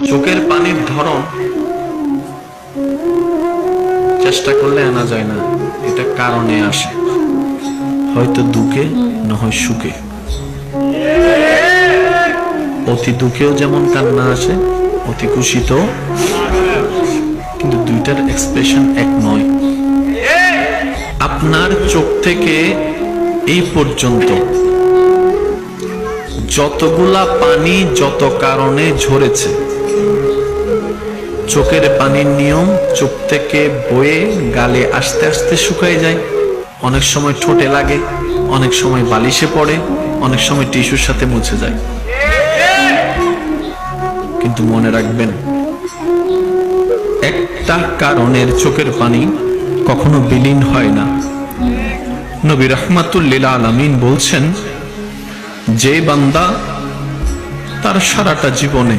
চোখের পানির ধরন চেষ্টা করলে আনা যায় না, এটা কারণে আসে, হয়তো দুঃখে না হয় সুখে। অতি দুঃখেও যেমন কান্না আসে, অতি খুশিতেও, কিন্তু দুইটার এক্সপ্রেশন এক নয়। আপনার চোখ থেকে এই পর্যন্ত যতগুলা পানি যত কারণে ঝরেছে, চোখের পানির নিয়ম চোখ থেকে বয়ে গালে আস্তে আস্তে শুকায় যায়, অনেক সময় ঠোঁটে লাগে, অনেক সময় বালিশে পড়ে, অনেক সময় টিস্যুর সাথে মুছে যায়। কিন্তু মনে রাখবেন, একটা কারণের চোখের পানি কখনো বিলীন হয় না। নবী রাহমাতুল লিল আলামিন বলছেন, যে বান্দা তার সারাটা জীবনে